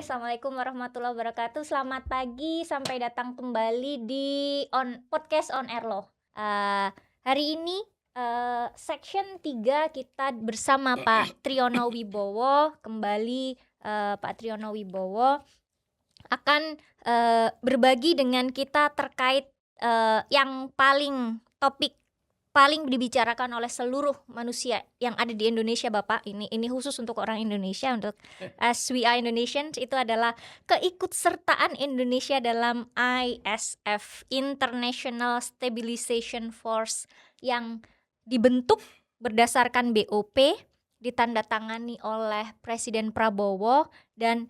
Assalamualaikum warahmatullahi wabarakatuh. Selamat pagi, sampai datang kembali di podcast on air loh. Hari ini section 3 kita bersama Pak Triyono Wibowo. Kembali Pak Triyono Wibowo akan berbagi dengan kita terkait yang topik paling dibicarakan oleh seluruh manusia yang ada di Indonesia, Bapak. Ini khusus untuk orang Indonesia, untuk as we are Indonesians, itu adalah keikutsertaan Indonesia dalam ISF, International Stabilization Force, yang dibentuk berdasarkan BOP, ditandatangani oleh Presiden Prabowo, dan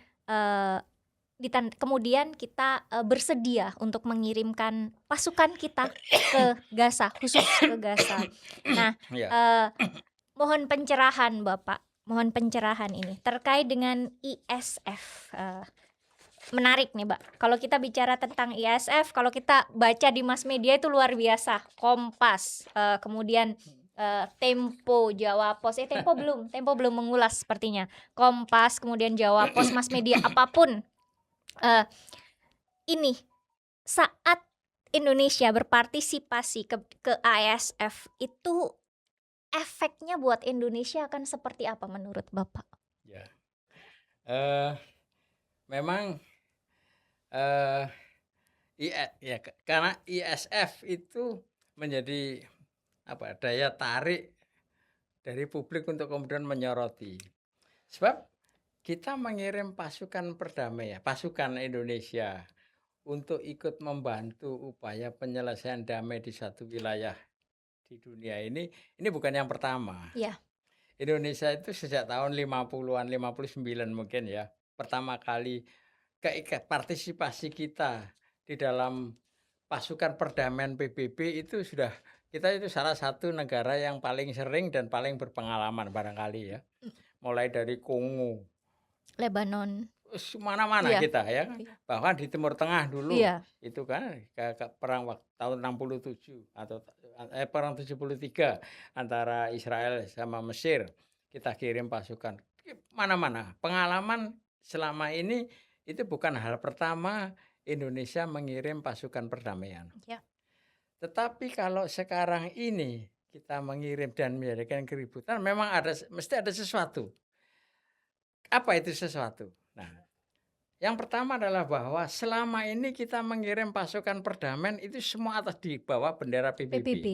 kemudian kita bersedia untuk mengirimkan pasukan kita ke Gaza, khusus ke Gaza. Nah, Ya. mohon pencerahan Bapak, mohon pencerahan ini terkait dengan ISF. Menarik nih, Mbak. Kalau kita bicara tentang ISF, kalau kita baca di mass media itu luar biasa. Kompas, kemudian Tempo, Jawa Pos. Tempo belum mengulas sepertinya. Kompas, kemudian Jawa Pos, mass media apapun. Ini saat Indonesia berpartisipasi ke ISF itu efeknya buat Indonesia akan seperti apa menurut Bapak? Ya. Memang karena ISF itu menjadi daya tarik dari publik untuk kemudian menyoroti. Sebab kita mengirim pasukan perdamaian, pasukan Indonesia untuk ikut membantu upaya penyelesaian damai di satu wilayah di dunia ini bukan yang pertama. Ya. Indonesia itu sejak tahun 50-an, 59 mungkin ya, pertama kali partisipasi kita di dalam pasukan perdamaian PBB itu kita itu salah satu negara yang paling sering dan paling berpengalaman barangkali ya. Mulai dari Kongo, Lebanon. mana-mana Iya. kita ya. Iya. Bahkan di Timur Tengah dulu Iya. itu kan ke perang tahun 67 atau perang 73 antara Israel sama Mesir. Kita kirim pasukan mana-mana. Pengalaman selama ini itu bukan hal pertama Indonesia mengirim pasukan perdamaian. Ya. Tetapi kalau sekarang ini kita mengirim dan menjadikan keributan, memang mesti ada sesuatu. Apa itu sesuatu? Nah, yang pertama adalah bahwa selama ini kita mengirim pasukan perdamaian itu semua atas di bawah bendera PBB. PBB.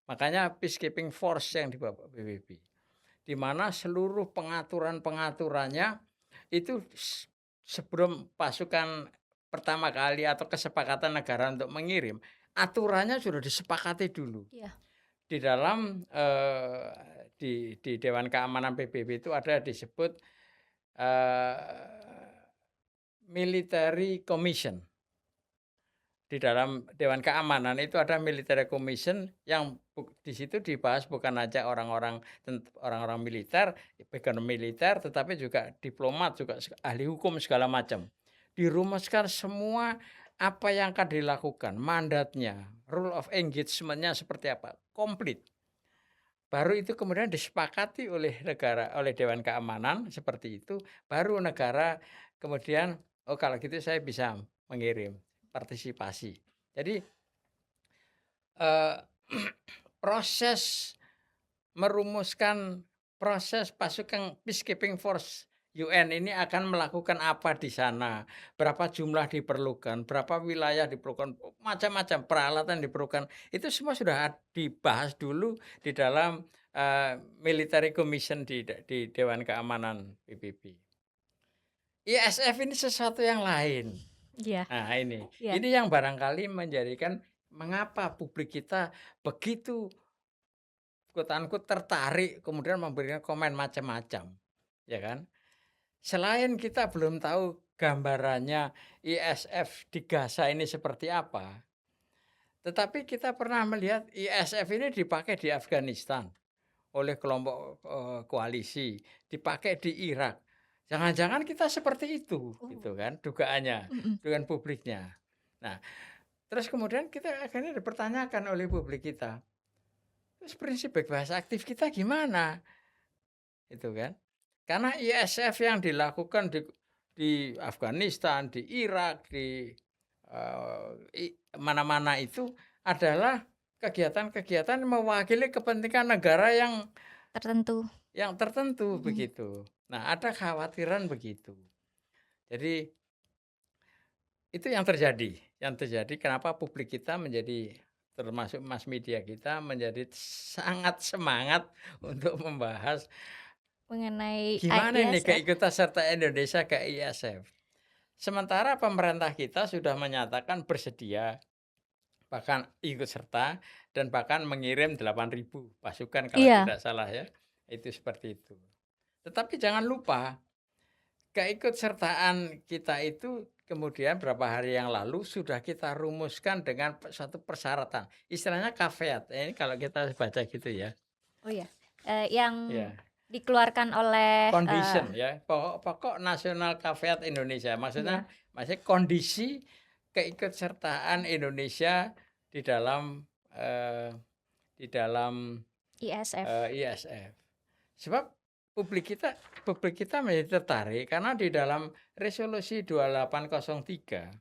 Makanya peacekeeping force yang di bawah PBB. Di mana seluruh pengaturan-pengaturannya itu sebelum pasukan pertama kali atau kesepakatan negara untuk mengirim, aturannya sudah disepakati dulu. Iya. Di dalam di Dewan Keamanan PBB itu ada disebut military commission. Di dalam Dewan Keamanan itu ada military commission yang di situ dibahas bukan aja orang-orang militer, background militer, tetapi juga diplomat, juga ahli hukum segala macam. Dirumuskan semua apa yang akan dilakukan, mandatnya, rule of engagement-nya seperti apa, komplit. Baru itu kemudian disepakati oleh Dewan Keamanan seperti itu, baru negara kemudian, oh kalau gitu saya bisa mengirim partisipasi. Jadi proses merumuskan proses pasukan peacekeeping force UN ini akan melakukan apa di sana, berapa jumlah diperlukan, berapa wilayah diperlukan, macam-macam peralatan diperlukan, itu semua sudah dibahas dulu di dalam military commission di Dewan Keamanan PBB. ISF ini sesuatu yang lain. Iya. Nah ini Iya. yang barangkali menjadikan mengapa publik kita begitu quote-unquote tertarik kemudian memberikan komen macam-macam, ya kan? Selain kita belum tahu gambarannya ISF di Gaza ini seperti apa, tetapi kita pernah melihat ISF ini dipakai di Afghanistan oleh kelompok koalisi, dipakai di Irak. Jangan-jangan kita seperti itu, gitu kan, dugaannya, dugaan publiknya. Nah, terus kemudian kita akhirnya dipertanyakan oleh publik kita, terus prinsip bebas aktif kita gimana? Itu kan. Karena ISF yang dilakukan di Afghanistan, di Irak, di mana-mana itu adalah kegiatan-kegiatan mewakili kepentingan negara Tertentu. yang tertentu Mhm. begitu. Nah, ada khawatiran begitu. Jadi itu yang terjadi kenapa publik kita menjadi termasuk mass media kita menjadi sangat semangat untuk membahas Mengenai gimana nih ISF. keikutsertaan Indonesia ke ISF. Sementara pemerintah kita sudah menyatakan bersedia, bahkan ikut serta dan bahkan mengirim 8.000 pasukan kalau Iya. tidak salah ya, itu seperti itu. Tetapi jangan lupa, keikutsertaan kita itu kemudian berapa hari yang lalu sudah kita rumuskan dengan suatu persyaratan, istilahnya caveat, ini kalau kita baca gitu ya. Oh ya, yang Ya, dikeluarkan oleh, condition ya, pokok nasional caveat Indonesia, iya, maksudnya kondisi keikutsertaan Indonesia di dalam, eee, di dalam, ISF. ISF. Sebab publik kita menjadi tertarik karena di dalam resolusi 2803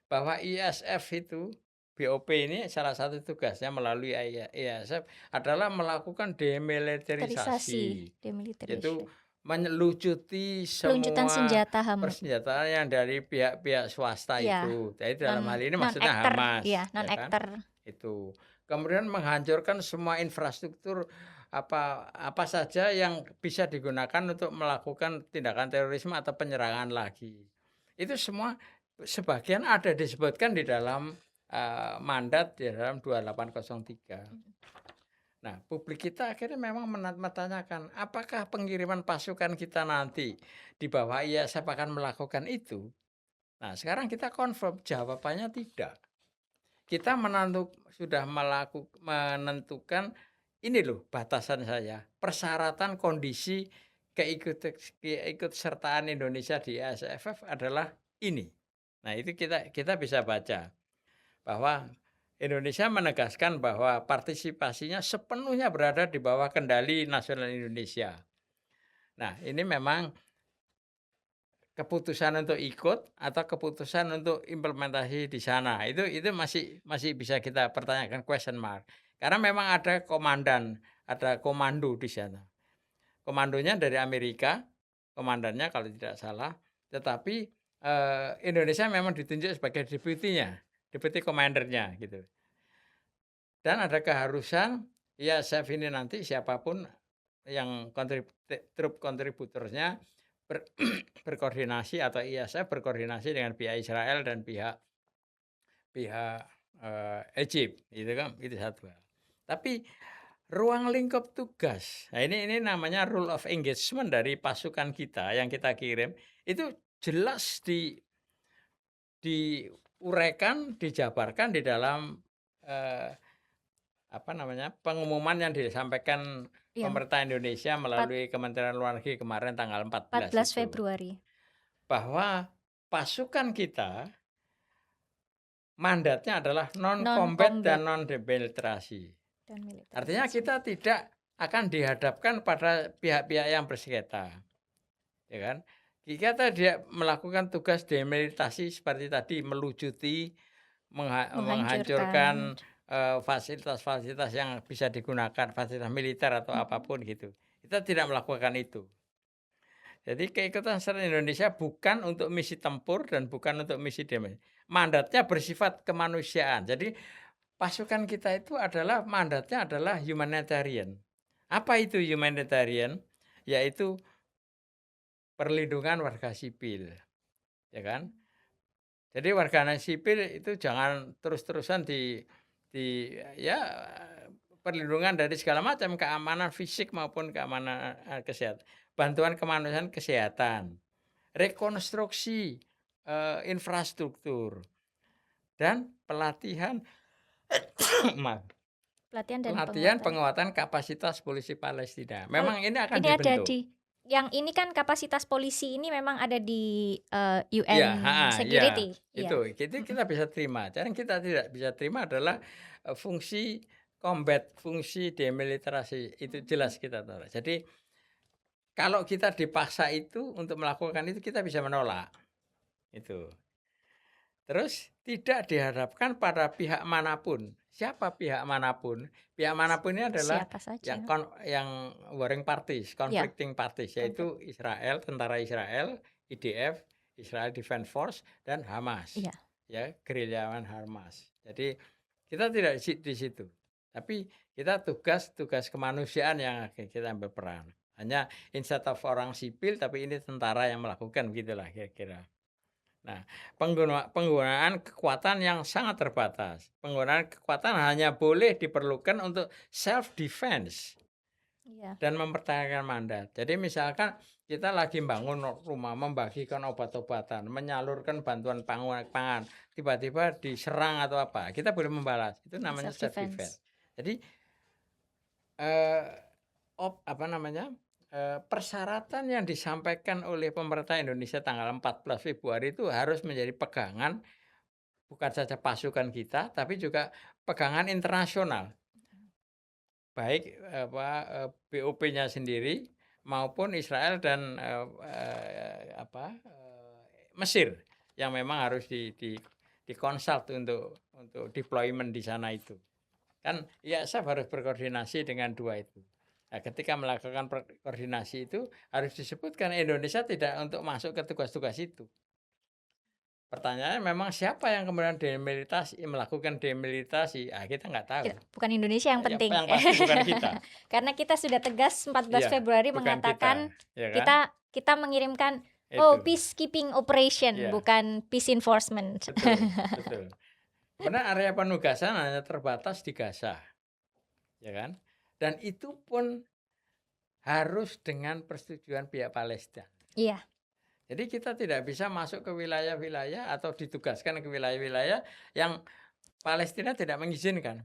bahwa ISF itu, BOP ini salah satu tugasnya melalui ISF adalah melakukan Militerisasi, demilitarisasi, yaitu demilitarization. melucuti Peluncutan semua senjata persenjataan yang dari pihak-pihak swasta iya, itu. Jadi dalam hal ini non maksudnya actor, iya, Hamas, non ya kan? actor. Itu. Kemudian menghancurkan semua infrastruktur apa apa saja yang bisa digunakan untuk melakukan tindakan terorisme atau penyerangan lagi. Itu semua sebagian ada disebutkan di dalam, mandat di dalam 2803. Nah, publik kita akhirnya memang bertanyakan, apakah pengiriman pasukan kita nanti di bawah ISF akan melakukan itu? Nah, sekarang kita confirm jawabannya tidak. Kita sudah menentukan ini loh batasan saya, persyaratan kondisi keikutsertaan Indonesia di ASFF adalah ini. Nah, itu kita bisa baca bahwa Indonesia menegaskan bahwa partisipasinya sepenuhnya berada di bawah kendali nasional Indonesia. Nah, ini memang keputusan untuk ikut atau keputusan untuk implementasi di sana, itu masih bisa kita pertanyakan question mark. Karena memang ada komandan, ada komando di sana. Komandonya dari Amerika, komandannya kalau tidak salah, tetapi, Indonesia memang ditunjuk sebagai deputy-nya, deputy commander-nya gitu. Dan ada keharusan, ya chef ini nanti siapapun yang troop kontributornya berkoordinasi atau ISF berkoordinasi dengan pihak Israel dan pihak pihak, Egypt, itu kan, itu satu hal. Tapi ruang lingkup tugas, nah ini namanya rule of engagement dari pasukan kita yang kita kirim, itu jelas diuraikan, dijabarkan di dalam, eee, apa namanya, pengumuman yang disampaikan Yang pemerintah Indonesia melalui Kementerian Luar Negeri kemarin tanggal 14 14 itu. Februari. Bahwa pasukan kita mandatnya adalah non-combat Non-combat dan non-demilitarisasi. dan Artinya militerisasi. kita tidak akan dihadapkan pada pihak-pihak yang bersengketa, ya kan? Kita tidak melakukan tugas demilitarisasi seperti tadi melucuti, Menghancurkan. menghancurkan, fasilitas-fasilitas yang bisa digunakan, fasilitas militer atau apapun gitu. Kita tidak melakukan itu. Jadi keikutsertaan Indonesia bukan untuk misi tempur dan bukan untuk misi damai. Mandatnya bersifat kemanusiaan. Jadi pasukan kita itu adalah mandatnya adalah humanitarian. Apa itu humanitarian? Yaitu perlindungan warga sipil, ya kan? Jadi warga sipil itu jangan terus-terusan ya perlindungan dari segala macam, keamanan fisik maupun keamanan, kesehatan, bantuan kemanusiaan kesehatan, rekonstruksi, infrastruktur, dan pelatihan maaf, Pelatihan dan pelatihan penguatan. penguatan kapasitas polisi Palestina. Kalau Memang ini akan ini ada dibentuk. di yang ini kan kapasitas polisi ini memang ada di, UN Iya, heeh, iya, Security, iya. itu Mhm. kita bisa terima. Yang kita tidak bisa terima adalah, fungsi combat, fungsi demilitarisasi, itu jelas kita tolak. Jadi kalau kita dipaksa itu untuk melakukan itu kita bisa menolak, itu. Terus tidak dihadapkan pada pihak manapun. Siapa pihak manapun? Pihak manapun ini adalah Siapa yang saja. yang warring parties, Ya, conflicting parties, konflik. yaitu Israel, tentara Israel, IDF, Israel Defense Force, dan Hamas, Iya, ya, gerilyawan Hamas. Jadi kita tidak di situ, tapi kita tugas kemanusiaan yang kita ambil peran. Hanya instead of orang sipil, tapi ini tentara yang melakukan, gitulah kira-kira. Nah, penggunaan kekuatan yang sangat terbatas. Penggunaan kekuatan hanya boleh diperlukan untuk self defense iya, dan mempertahankan mandat. Jadi misalkan kita lagi bangun rumah, membagikan obat-obatan, menyalurkan bantuan pangan, tiba-tiba diserang atau apa, kita boleh membalas. Itu namanya self self defense. defense. Jadi apa namanya, persyaratan yang disampaikan oleh pemerintah Indonesia tanggal 14 Februari itu harus menjadi pegangan bukan saja pasukan kita, tapi juga pegangan internasional, baik BOP-nya sendiri maupun Israel dan Mesir yang memang harus dikonsult untuk deployment di sana itu. Kan IASF harus berkoordinasi dengan dua itu. Nah, ketika melakukan koordinasi itu harus disebutkan Indonesia tidak untuk masuk ke tugas-tugas itu. Pertanyaannya memang siapa yang kemudian melakukan demilitarisasi? Kita nggak tahu. Bukan Indonesia yang penting. Yang pasti bukan kita. Karena kita sudah tegas 14 Iya, Februari bukan mengatakan kita, ya kan? kita mengirimkan Itu. peacekeeping operation, Iya. bukan peace enforcement. Betul, betul. Kemudian area penugasan hanya terbatas di Gaza, ya kan? Dan itu pun harus dengan persetujuan pihak Palestina. Iya, Jadi kita tidak bisa masuk ke wilayah-wilayah atau ditugaskan ke wilayah-wilayah yang Palestina tidak mengizinkan.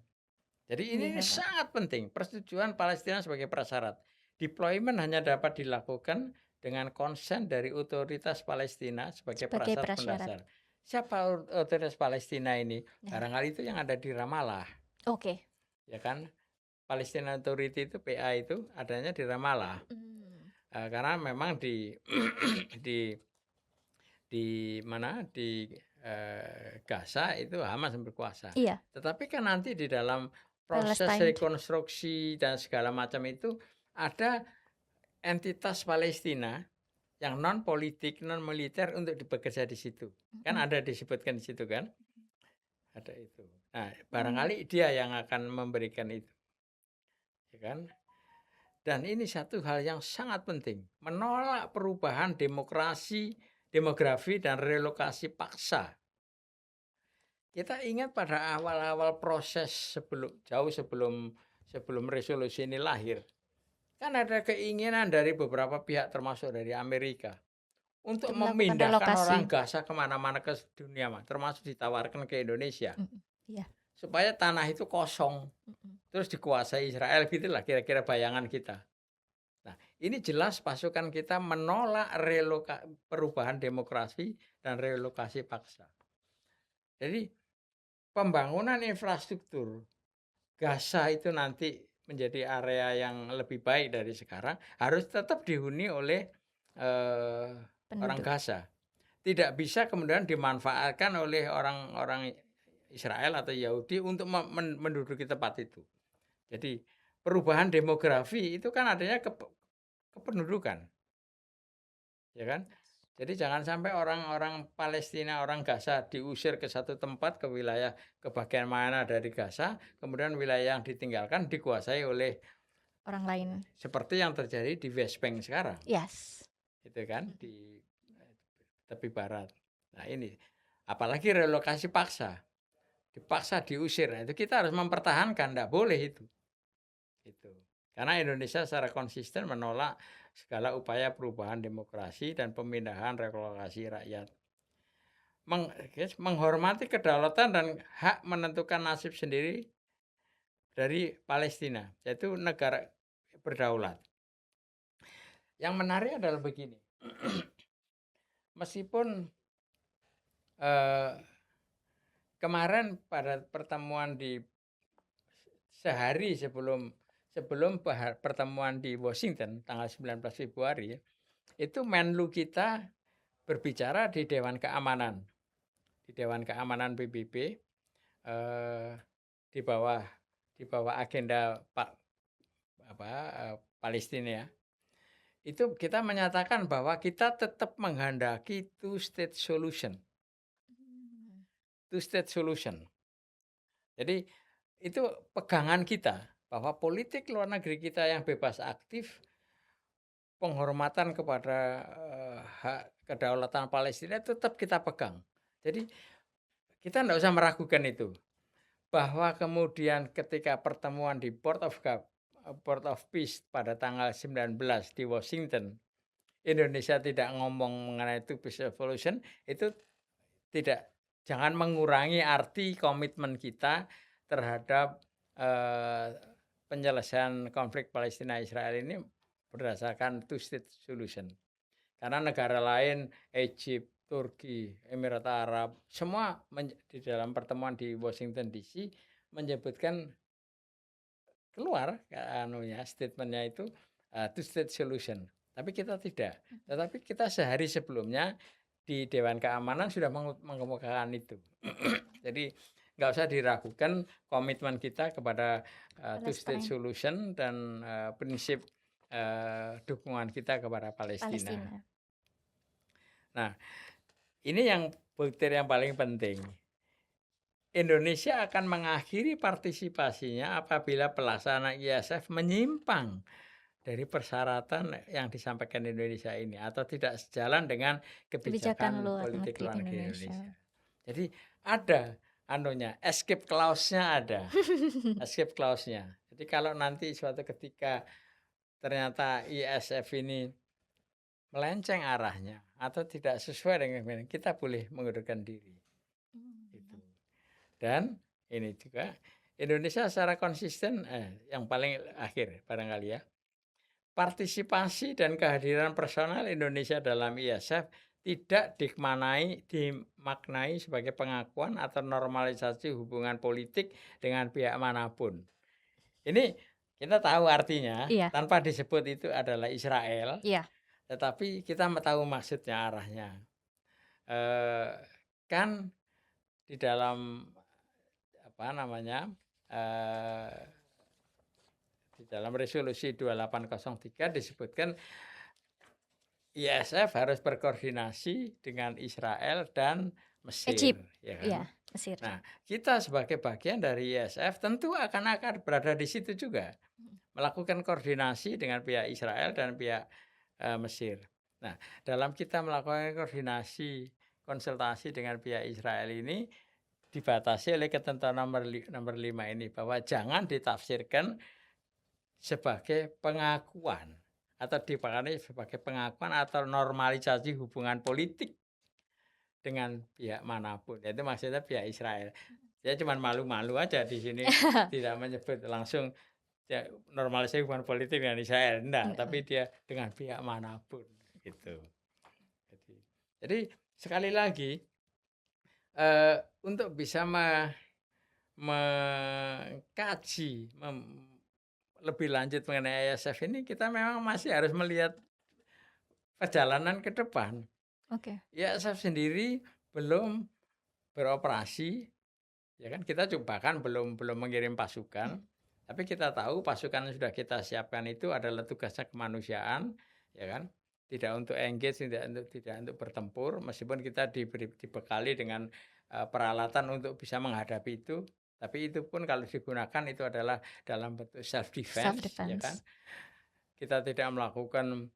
Jadi ini iya, Pak. sangat penting, persetujuan Palestina sebagai prasyarat. Deployment hanya dapat dilakukan dengan konsen dari otoritas Palestina sebagai Sebagai prasyarat prasyarat. mendasar. Siapa otoritas Palestina ini? Nah, Barangkali itu yang ada di Ramallah, oke. ya kan? Palestina Authority itu PA itu adanya di Ramallah. Karena memang di Gaza itu Hamas yang berkuasa. Iya, Tetapi kan nanti di dalam proses Palestine. rekonstruksi dan segala macam itu ada entitas Palestina yang non politik, non militer untuk bekerja di situ. Kan ada disebutkan di situ kan? Ada itu. Nah, barangkali dia yang akan memberikan itu. Ya kan? Dan ini satu hal yang sangat penting, menolak perubahan demografi dan relokasi paksa. Kita ingat pada awal-awal proses jauh sebelum resolusi ini lahir, kan ada keinginan dari beberapa pihak termasuk dari Amerika untuk Untuk melakukan memindahkan relokasi. orang Gaza kemana-mana ke dunia, termasuk ditawarkan ke Indonesia, Iya. supaya tanah itu kosong, terus dikuasai Israel, gitulah kira-kira bayangan kita. Nah, ini jelas pasukan kita menolak perubahan demokrasi dan relokasi paksa. Jadi pembangunan infrastruktur Gaza itu nanti menjadi area yang lebih baik dari sekarang harus tetap dihuni oleh orang Gaza. Tidak bisa kemudian dimanfaatkan oleh orang-orang Israel atau Yahudi untuk menduduki tempat itu. Jadi perubahan demografi itu kan adanya kependudukan, ya kan? Jadi jangan sampai orang-orang Palestina, orang Gaza diusir ke satu tempat, ke wilayah, ke bagian mana dari Gaza, kemudian wilayah yang ditinggalkan dikuasai oleh Orang lain. seperti yang terjadi di West Bank sekarang. Yes. Itu kan di tepi barat. Nah ini, apalagi relokasi paksa, dipaksa diusir. Nah, itu kita harus mempertahankan, tidak boleh itu. Itu. Karena Indonesia secara konsisten menolak segala upaya perubahan demokrasi dan pemindahan relokasi rakyat. Menghormati kedaulatan dan hak menentukan nasib sendiri dari Palestina, yaitu negara berdaulat. Yang menarik adalah begini, meskipun kemarin pada pertemuan sehari sebelum sebelum pertemuan di Washington tanggal 19 Februari, itu Menlu kita berbicara di Dewan Keamanan. Di Dewan Keamanan PBB, eh, di bawah agenda Palestina, itu kita menyatakan bahwa kita tetap menghendaki two state solution. Two state solution. Jadi itu pegangan kita bahwa politik luar negeri kita yang bebas aktif, penghormatan kepada hak kedaulatan Palestina tetap kita pegang. Jadi kita tidak usah meragukan itu. Bahwa kemudian ketika pertemuan di Port of Peace pada tanggal 19 di Washington, Indonesia tidak ngomong mengenai two peace solution, itu jangan mengurangi arti komitmen kita terhadap penyelesaian konflik Palestina Israel ini berdasarkan two state solution. Karena negara lain, Egypt, Turki, Emirat Arab, semua di dalam pertemuan di Washington DC menyebutkan keluar statementnya itu two state solution. Tapi kita tidak. Tetapi kita sehari sebelumnya di Dewan Keamanan sudah mengemukakan itu. Jadi nggak usah diragukan komitmen kita kepada two state solution dan prinsip dukungan kita kepada Palestina. Nah, ini yang bukti yang paling penting. Indonesia akan mengakhiri partisipasinya apabila pelaksanaan ISF menyimpang dari persyaratan yang disampaikan Indonesia ini atau tidak sejalan dengan kebijakan politik luar negeri Indonesia. Jadi ada escape clause-nya ada. Escape clause-nya. Jadi kalau nanti suatu ketika ternyata ISF ini melenceng arahnya atau tidak sesuai dengan kita boleh mengundurkan diri. Gitu. Dan ini juga Indonesia secara konsisten yang paling akhir barangkali ya. Partisipasi dan kehadiran personal Indonesia dalam ISF tidak dimaknai sebagai pengakuan atau normalisasi hubungan politik dengan pihak manapun. Ini kita tahu artinya, tanpa disebut itu adalah Israel. Tetapi kita tahu maksudnya, arahnya. Kan di dalam di dalam resolusi 2803 disebutkan ISF harus berkoordinasi dengan Israel dan Mesir. Egypt. Ya kan? Mesir. Nah, kita sebagai bagian dari ISF tentu akan berada di situ juga, melakukan koordinasi dengan pihak Israel dan pihak Mesir. Nah, dalam kita melakukan koordinasi, konsultasi dengan pihak Israel ini dibatasi oleh ketentuan nomor 5 ini, bahwa jangan ditafsirkan sebagai pengakuan atau dipahami sebagai pengakuan atau normalisasi hubungan politik dengan pihak manapun. Itu maksudnya pihak Israel. Dia cuma malu-malu aja di sini tidak menyebut langsung ya, normalisasi hubungan politik dengan Israel, enggak, tapi dia dengan pihak manapun gitu. Jadi sekali lagi untuk bisa mengkaji lebih lanjut mengenai ISF ini, kita memang masih harus melihat perjalanan ke depan. ISF sendiri belum beroperasi, ya kan, kita bahkan belum mengirim pasukan. Tapi kita tahu pasukan yang sudah kita siapkan itu adalah tugasnya kemanusiaan, ya kan? Tidak untuk engage, tidak untuk bertempur, meskipun kita dibekali dengan peralatan untuk bisa menghadapi itu. Tapi itu pun kalau digunakan itu adalah dalam bentuk self defense, ya kan? Kita tidak melakukan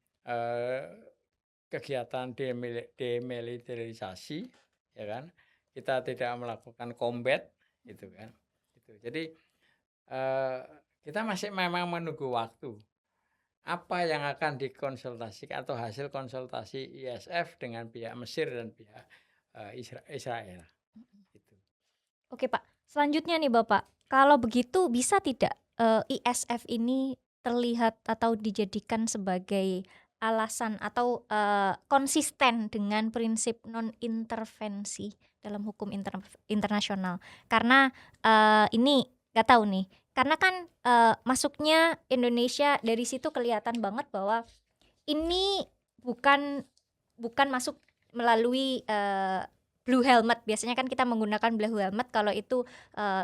kegiatan demilitarisasi, ya kan? Kita tidak melakukan combat, gitu kan? Gitu. Jadi kita masih memang menunggu waktu apa yang akan dikonsultasikan atau hasil konsultasi ISF dengan pihak Mesir dan pihak Israel. Gitu. Oke Pak, selanjutnya nih Bapak, kalau begitu bisa tidak ISF ini terlihat atau dijadikan sebagai alasan atau konsisten dengan prinsip non-intervensi dalam hukum internasional? Karena ini nggak tahu nih, karena kan masuknya Indonesia dari situ kelihatan banget bahwa ini bukan masuk melalui Blue Helmet. Biasanya kan kita menggunakan Blue Helmet kalau itu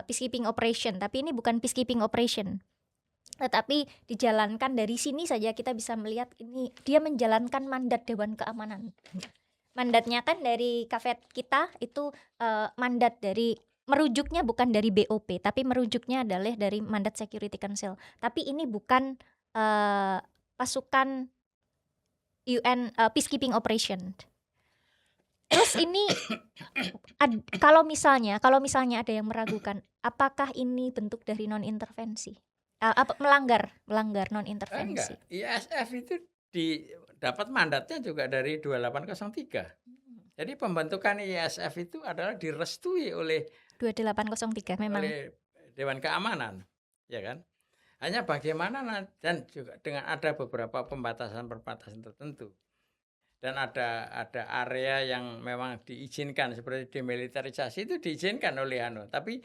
peacekeeping operation, tapi ini bukan peacekeeping operation. Tetapi dijalankan dari sini saja kita bisa melihat ini dia menjalankan mandat Dewan Keamanan. Mandatnya kan dari kafet kita itu mandat dari merujuknya bukan dari BOP, tapi merujuknya adalah dari mandat Security Council. Tapi ini bukan pasukan UN peacekeeping operation. Terus ini kalau misalnya ada yang meragukan, apakah ini bentuk dari non intervensi? Melanggar non intervensi. Enggak, ISF itu dapat mandatnya juga dari 2803. Jadi pembentukan ISF itu adalah direstui oleh 2803 memang. oleh Dewan Keamanan, ya kan? Hanya bagaimana dan juga dengan ada beberapa pembatasan tertentu. Dan ada area yang memang diizinkan seperti demilitarisasi itu diizinkan oleh tapi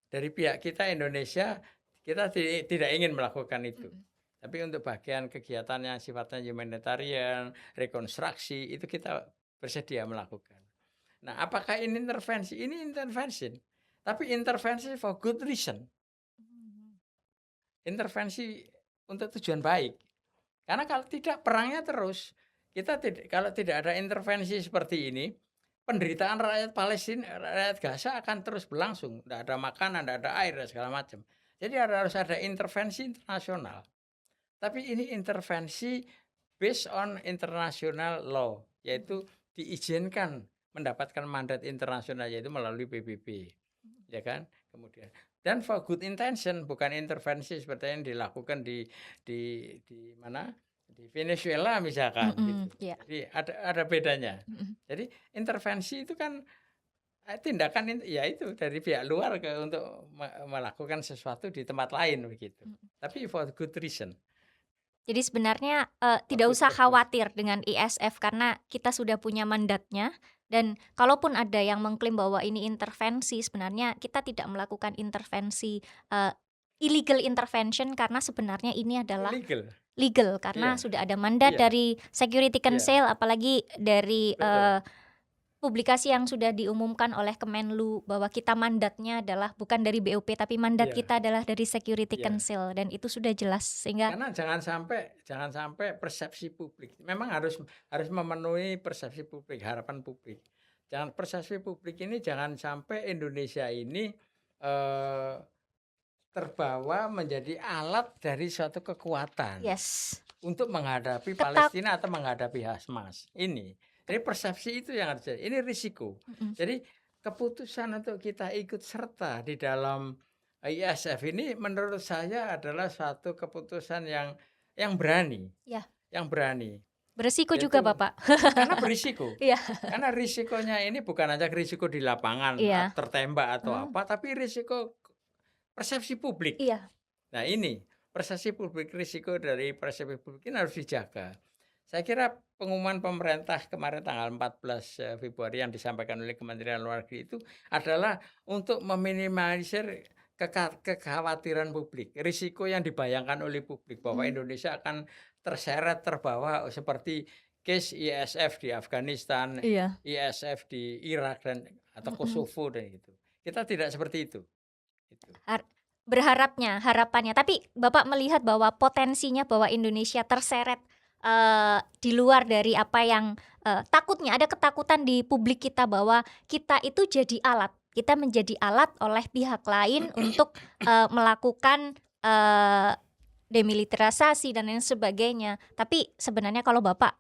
dari pihak kita Indonesia kita tidak ingin melakukan itu. Tapi untuk bagian kegiatan yang sifatnya humanitarian, rekonstruksi itu kita bersedia melakukan. Nah, apakah ini intervensi? Ini intervensi. Tapi intervensi for good reason. Intervensi untuk tujuan baik. Karena kalau tidak perangnya terus, kalau tidak ada intervensi seperti ini, penderitaan rakyat Palestina, rakyat Gaza akan terus berlangsung. Tidak ada makanan, tidak ada air, dan segala macam. Jadi harus ada intervensi internasional. Tapi ini intervensi based on international law, yaitu diizinkan mendapatkan mandat internasional yaitu melalui PBB, ya kan? Kemudian dan for good intention, bukan intervensi seperti yang dilakukan di mana? Di Venezuela misalkan gitu. Yeah. Jadi ada bedanya. Jadi intervensi itu kan tindakan ya itu dari pihak luar untuk melakukan sesuatu di tempat lain begitu. Tapi for good reason. Jadi sebenarnya tidak usah khawatir dengan ISF karena kita sudah punya mandatnya. Dan kalaupun ada yang mengklaim bahwa ini intervensi, sebenarnya kita tidak melakukan intervensi illegal intervention karena sebenarnya ini adalah legal karena sudah ada mandat dari Security Council, apalagi dari publikasi yang sudah diumumkan oleh Kemenlu bahwa kita mandatnya adalah bukan dari BOP tapi mandat kita adalah dari Security Council, dan itu sudah jelas sehingga karena jangan sampai persepsi publik memang harus memenuhi persepsi publik, harapan publik. Jangan persepsi publik ini jangan sampai Indonesia ini terbawa menjadi alat dari suatu kekuatan untuk menghadapi Palestina atau menghadapi Hamas ini. Jadi persepsi itu yang harus ini risiko. Jadi keputusan untuk kita ikut serta di dalam ISF ini menurut saya adalah suatu keputusan yang berani. Yang berani. Berisiko juga Bapak. Karena berisiko. Karena risikonya ini bukan hanya risiko di lapangan tertembak atau apa, tapi risiko persepsi publik. Nah ini persepsi publik, risiko dari persepsi publik ini harus dijaga. Saya kira pengumuman pemerintah kemarin tanggal 14 Februari yang disampaikan oleh Kementerian Luar Negeri itu adalah untuk meminimalisir kekhawatiran publik, risiko yang dibayangkan oleh publik bahwa Indonesia akan terseret terbawa seperti case ISF di Afghanistan, ISF di Irak dan atau Kosovo dan gitu. Kita tidak seperti itu. Harapannya, tapi Bapak melihat bahwa potensinya bahwa Indonesia terseret di luar dari apa yang takutnya ada ketakutan di publik kita bahwa kita itu jadi alat, kita menjadi alat oleh pihak lain untuk melakukan demilitarisasi dan lain sebagainya. Tapi sebenarnya kalau Bapak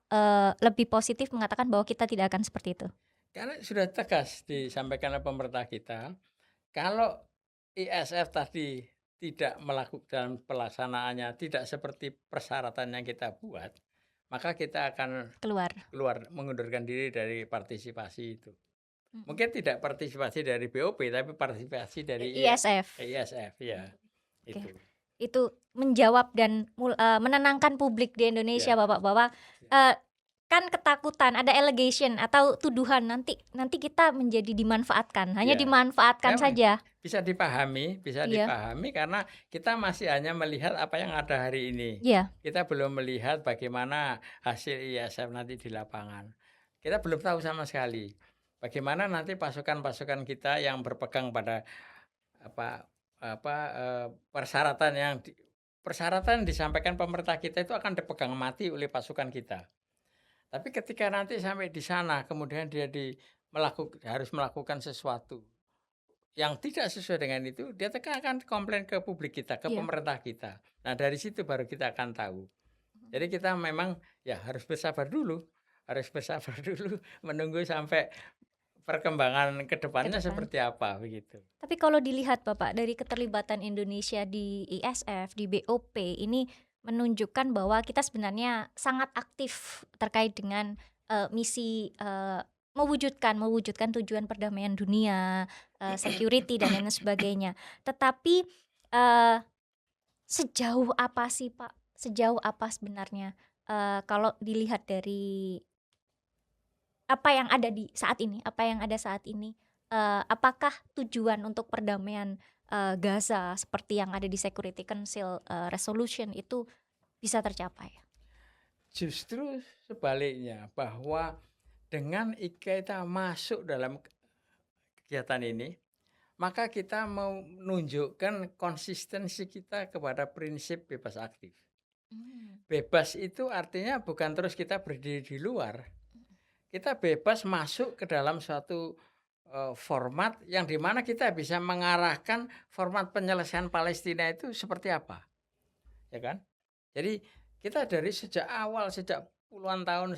lebih positif mengatakan bahwa kita tidak akan seperti itu. Karena sudah tegas disampaikan oleh pemerintah kita, kalau ISF tadi tidak melakukan pelaksanaannya tidak seperti persyaratan yang kita buat, maka kita akan keluar mengundurkan diri dari partisipasi itu. Mungkin tidak partisipasi dari BOP tapi partisipasi dari ISF ya. Itu menjawab dan menenangkan publik di Indonesia Bapak bahwa kan ketakutan, ada allegation atau tuduhan nanti kita menjadi dimanfaatkan, hanya Ya, dimanfaatkan memang saja. bisa Iya, dipahami karena kita masih hanya melihat apa yang ada hari ini. iya, Kita belum melihat bagaimana hasil ISF nanti di lapangan. Kita belum tahu sama sekali bagaimana nanti pasukan-pasukan kita yang berpegang pada apa persyaratan persyaratan disampaikan pemerintah kita itu akan dipegang mati oleh pasukan kita. Tapi ketika nanti sampai di sana kemudian harus melakukan sesuatu yang tidak sesuai dengan itu, dia akan komplain ke publik kita, ke iya. pemerintah kita. Nah, dari situ baru kita akan tahu. Jadi kita memang ya harus bersabar dulu menunggu sampai perkembangan ke Ke depannya depan. seperti apa begitu. Tapi kalau dilihat Bapak dari keterlibatan Indonesia di ISF, di BOP ini menunjukkan bahwa kita sebenarnya sangat aktif terkait dengan misi mewujudkan tujuan perdamaian dunia, security dan lain sebagainya. Tetapi eh, sejauh apa sih Pak? Sejauh apa sebenarnya kalau dilihat dari apa yang ada di saat ini, apakah tujuan untuk perdamaian, Gaza seperti yang ada di Security Council, resolution itu bisa tercapai? Justru sebaliknya bahwa dengan kita masuk dalam kegiatan ini, maka kita mau menunjukkan konsistensi kita kepada prinsip bebas aktif. Mmm, Bebas itu artinya bukan terus kita berdiri di luar. Kita bebas masuk ke dalam suatu, format yang di mana kita bisa mengarahkan format penyelesaian Palestina itu seperti apa, ya kan? Jadi kita dari sejak awal, sejak puluhan tahun,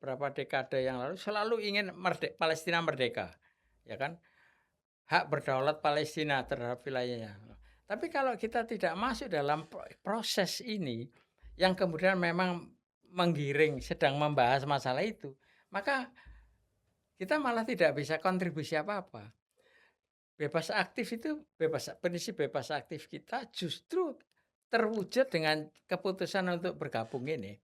berapa dekade yang lalu selalu ingin Palestina merdeka, ya kan? Hak berdaulat Palestina terhadap wilayahnya. Tapi kalau kita tidak masuk dalam proses ini, yang kemudian memang menggiring, sedang membahas masalah itu, maka kita malah tidak bisa kontribusi apa-apa. Prinsip bebas aktif kita justru terwujud dengan keputusan untuk bergabung ini.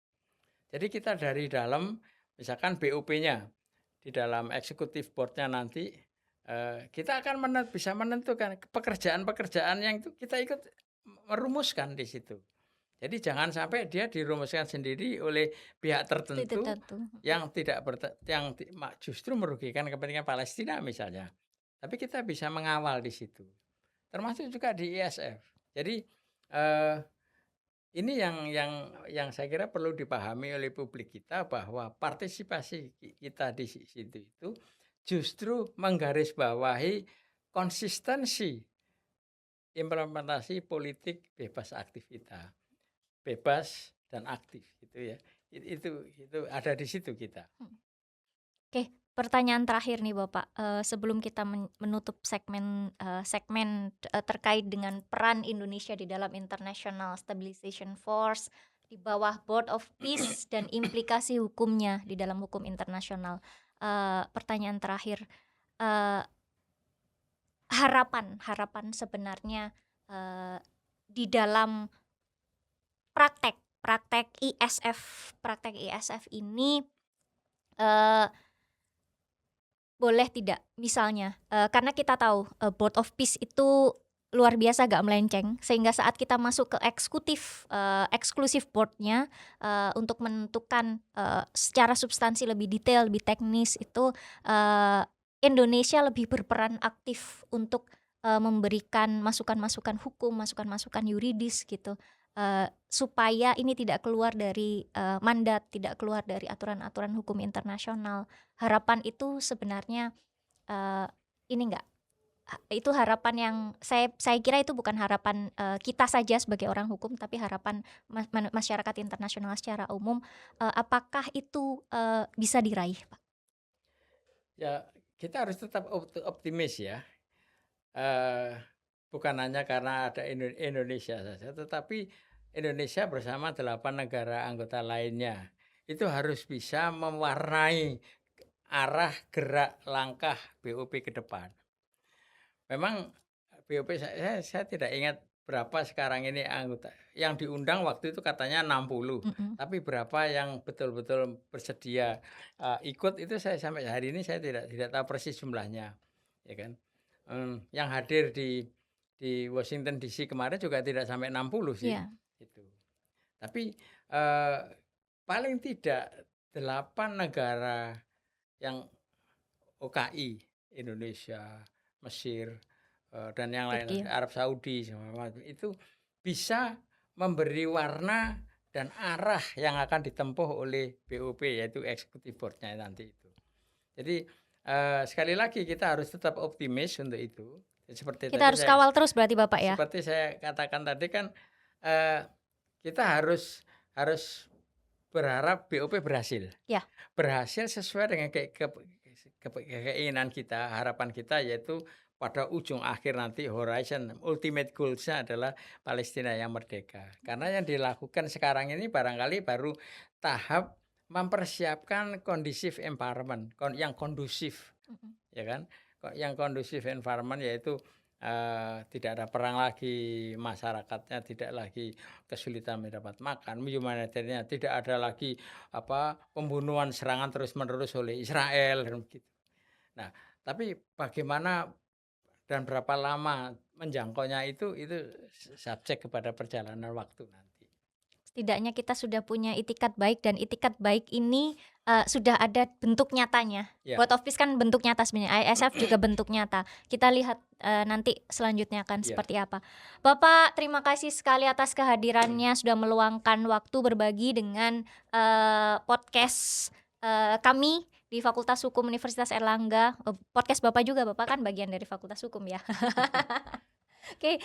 Jadi kita dari dalam, misalkan BOP-nya, di dalam executive board-nya nanti, kita akan bisa menentukan pekerjaan-pekerjaan yang itu kita ikut merumuskan di situ. Jadi jangan sampai dia dirumuskan sendiri oleh pihak itu tertentu tentu. yang tidak justru merugikan kepentingan Palestina misalnya. Tapi kita bisa mengawal di situ, termasuk juga di ISF. Jadi, eee, ini yang saya kira perlu dipahami oleh publik kita bahwa partisipasi kita di situ itu justru menggarisbawahi konsistensi implementasi politik bebas aktif kita. Bebas dan aktif gitu ya. Itu ada di situ kita. Oke, pertanyaan terakhir nih Bapak, sebelum kita menutup segmen terkait dengan peran Indonesia di dalam International Stabilization Force, di bawah Board of Peace dan implikasi hukumnya di dalam hukum internasional. Pertanyaan terakhir, eee, harapan sebenarnya, eee, di dalam praktek ISF ini, eee boleh tidak misalnya, karena kita tahu, Board of Peace itu luar biasa agak melenceng, sehingga saat kita masuk ke exclusive board-nya, untuk menentukan, secara substansi lebih detail, lebih teknis itu, Indonesia lebih berperan aktif untuk, memberikan masukan-masukan hukum, masukan-masukan yuridis gitu, supaya ini tidak keluar dari, mandat, tidak keluar dari aturan-aturan hukum internasional. Harapan itu sebenarnya, eee, ini enggak, itu harapan yang saya kira itu bukan harapan, kita saja sebagai orang hukum, tapi harapan masyarakat internasional secara umum, apakah itu, bisa diraih, Pak? Ya, kita harus tetap optimis ya. Eee, Bukan hanya karena ada Indonesia saja, tetapi Indonesia bersama 8 negara anggota lainnya, itu harus bisa mewarnai arah gerak langkah BOP ke depan. Memang BOP saya tidak ingat berapa sekarang ini anggota yang diundang waktu itu katanya 60, tapi berapa yang betul-betul bersedia, ikut itu saya sampai hari ini saya tidak tahu persis jumlahnya, ya kan. Yang hadir di Washington DC kemarin juga tidak sampai 60 sih, Iya. itu. Tapi, paling tidak 8 negara yang OKI, Indonesia, Mesir, dan yang lain, Turki. Arab Saudi, segala macam, itu bisa memberi warna dan arah yang akan ditempuh oleh BOP, yaitu Executive Board-nya nanti itu. Jadi, sekali lagi kita harus tetap optimis untuk itu. Seperti Kita tadi harus kawal terus berarti Bapak ya? seperti saya katakan tadi kan, kita harus berharap BOP berhasil. Ya. Berhasil sesuai dengan keinginan kita, harapan kita, yaitu pada ujung akhir nanti horizon ultimate goals-nya adalah Palestina yang merdeka. Karena yang dilakukan sekarang ini barangkali baru tahap mempersiapkan kondusif environment, yang kondusif, ya kan? Yang kondusif environment yaitu tidak ada perang lagi, masyarakatnya tidak lagi kesulitan mendapat makan, humanitariannya tidak ada lagi pembunuhan, serangan terus-menerus oleh Israel dan begitu. Nah, tapi bagaimana dan berapa lama menjangkaunya itu subjek kepada perjalanan waktu nanti. Setidaknya kita sudah punya itikat baik, dan itikat baik ini sudah ada bentuk nyatanya. Ya. Board of Peace kan bentuk nyata sebenarnya, ISF juga bentuk nyata. Kita lihat nanti selanjutnya akan Ya. seperti apa. Bapak, terima kasih sekali atas kehadirannya, sudah meluangkan waktu berbagi dengan podcast kami di Fakultas Hukum Universitas Airlangga. Podcast Bapak juga, Bapak kan bagian dari Fakultas Hukum ya. Oke,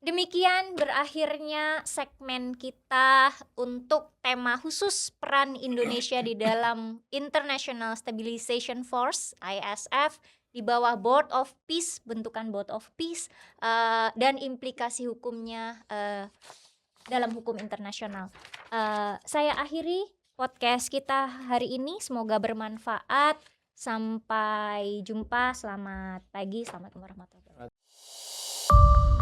demikian berakhirnya segmen kita untuk tema khusus peran Indonesia di dalam International Stabilization Force (ISF) di bawah Board of Peace, bentukan Board of Peace, dan implikasi hukumnya dalam hukum internasional. Saya akhiri podcast kita hari ini, semoga bermanfaat. Sampai jumpa, selamat pagi, selamat warahmatullahi wabarakatuh.